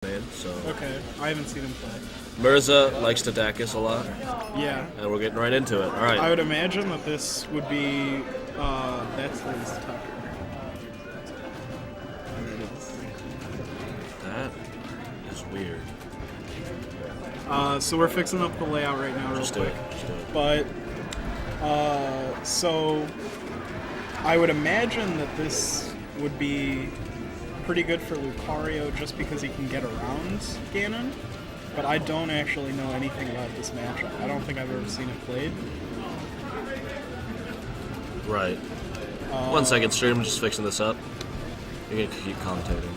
So Okay, I haven't seen him play. Merza likes to Dacus a lot, Yeah. and we're getting right into it. All right. I would imagine that this would be, that's Liz Tucker. That is weird. So we're fixing up the layout right now real Just do quick. it. Just do it. But, so I would imagine that this would be pretty good for Lucario just because he can get around Ganon. But I don't actually know anything about this matchup. I don't think I've ever seen it played. Right. 1 second, stream. I'm just fixing this up. You're gonna keep commentating.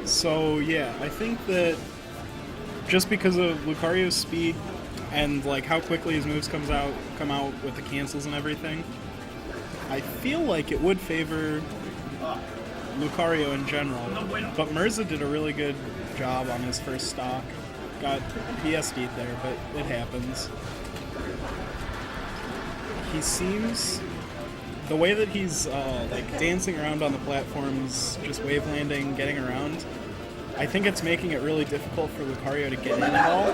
So yeah, I think that just because of Lucario's speed and like how quickly his moves come out with the cancels and everything, I feel like it would favor Lucario in general. But Merza did a really good job on his first stock. Got PSD'd there, but it happens. He seems, the way that he's like dancing around on the platforms, just wave landing, getting around, I think it's making it really difficult for Lucario to get in at all.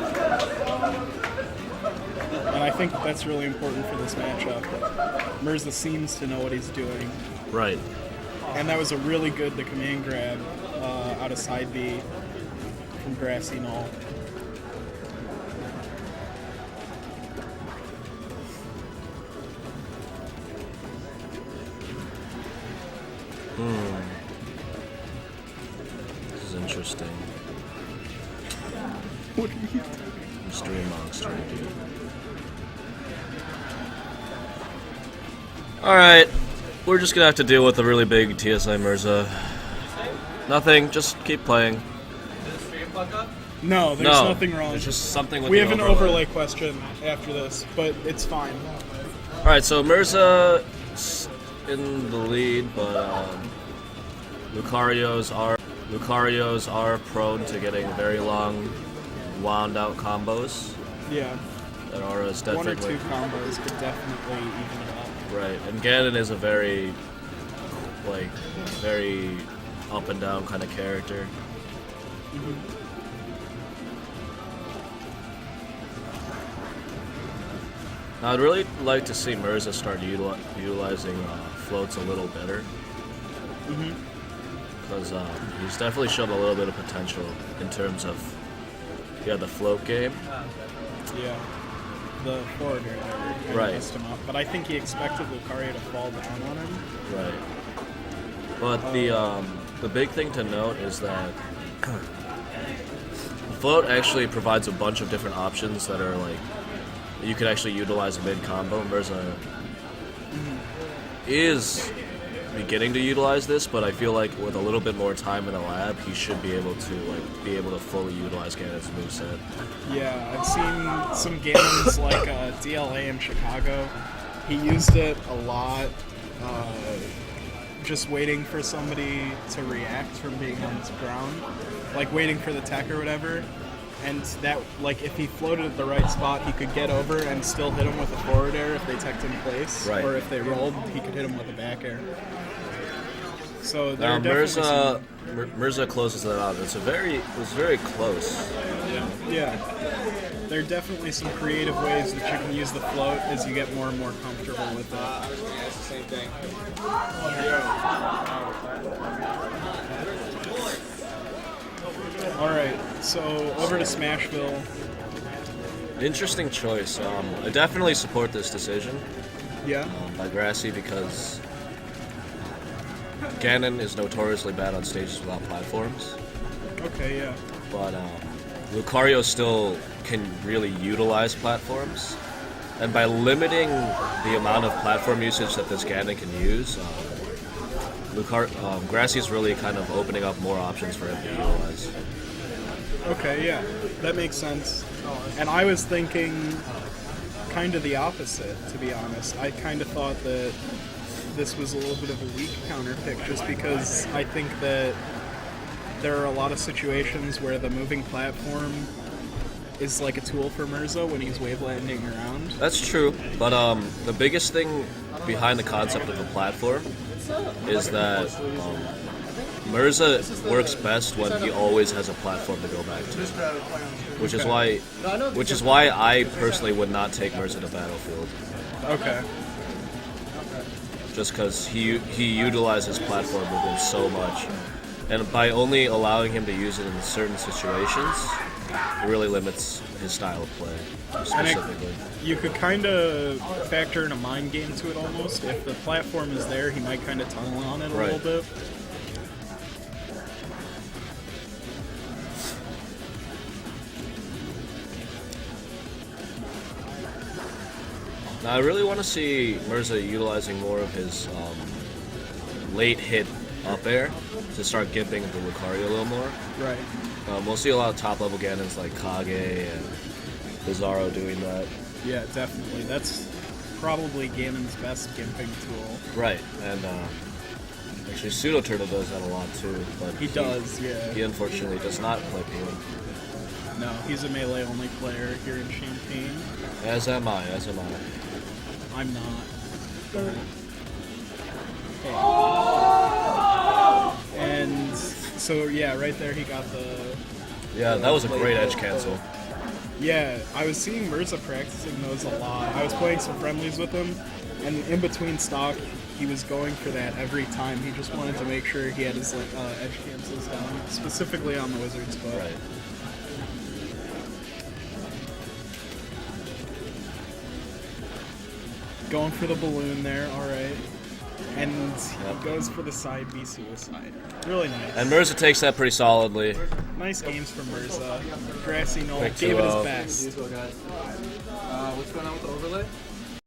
And I think that's really important for this matchup. Merza seems to know what he's doing. Right. And that was a really good command grab out of side B from GrassyKnoll. This is interesting. What are you doing? Mystery monster, dude. Alright. We're just gonna have to deal with a really big TSI Merza. Nothing, just keep playing. No, there's nothing wrong. There's just something with We the have an overlay question after this, but it's fine. Alright, so Merza in the lead, but Lucario's are prone to getting very long, wound out combos. Yeah. And Aura's One or definitely two combos could definitely even it up. right. And Ganon is a very up and down kind of character. Now, I'd really like to see Merza start utilizing floats a little better. Because he's definitely shown a little bit of potential in terms of the float game. Yeah. The forwarder there Right. messed him up. But I think he expected Lucario to fall down on him. Right. But the big thing to note is that the float actually provides a bunch of different options that are you could actually utilize a mid combo. Merza is beginning to utilize this, but I feel like with a little bit more time in the lab, he should be able to fully utilize Ganon's moveset. Yeah, I've seen some Ganons like DLA in Chicago. He used it a lot, just waiting for somebody to react from being on the ground, like waiting for the tech or whatever. And that, if he floated at the right spot, he could get over and still hit him with a forward air if they teched in place. Right. Or if they rolled, he could hit him with a back air. So there Now are definitely Merza closes that out. It was very close. Yeah. There are definitely some creative ways that you can use the float as you get more and more comfortable with it. That's the same thing. Alright, so over to Smashville. Interesting choice. I definitely support this decision Yeah? by Grassy because Ganon is notoriously bad on stages without platforms. Okay, yeah. But Lucario still can really utilize platforms, and by limiting the amount of platform usage that this Ganon can use, Grassy is really kind of opening up more options for him to utilize. Okay, yeah. That makes sense. And I was thinking kind of the opposite, to be honest. I kind of thought that this was a little bit of a weak counter pick just because I think that there are a lot of situations where the moving platform is like a tool for Merza when he's wave landing around. That's true, but the biggest thing behind the concept of a platform is that Merza works best when he always has a platform to go back to, which is why I personally would not take Merza to Battlefield. Okay. Just because he utilizes platform movement so much, and by only allowing him to use it in certain situations, it really limits his style of play specifically. You could kind of factor in a mind game to it almost. If the platform is there, he might kind of tunnel on it a little bit. Now I really want to see Merza utilizing more of his late hit up air to start gimping into Lucario a little more. Right. We'll see a lot of top level Ganons like Kage and Bizarro doing that. Yeah, definitely. That's probably Ganon's best gimping tool. Right, and actually Pseudo Turtle does that a lot too. But he does, yeah. He unfortunately does not play Payne. No, he's a melee only player here in Champagne. As am I. I'm not. And so yeah, right there he got the. Yeah, that was a great edge cancel. Yeah, I was seeing Merza practicing those a lot. I was playing some friendlies with him, and in between stock, he was going for that every time. He just wanted to make sure he had his edge cancels down, specifically on the wizard's foot. Right. Going for the balloon there, alright. And he goes for the side B suicide. Really nice. And Merza takes that pretty solidly. Nice games from Merza. GrassyKnoll gave it his best. What's going on with the overlay?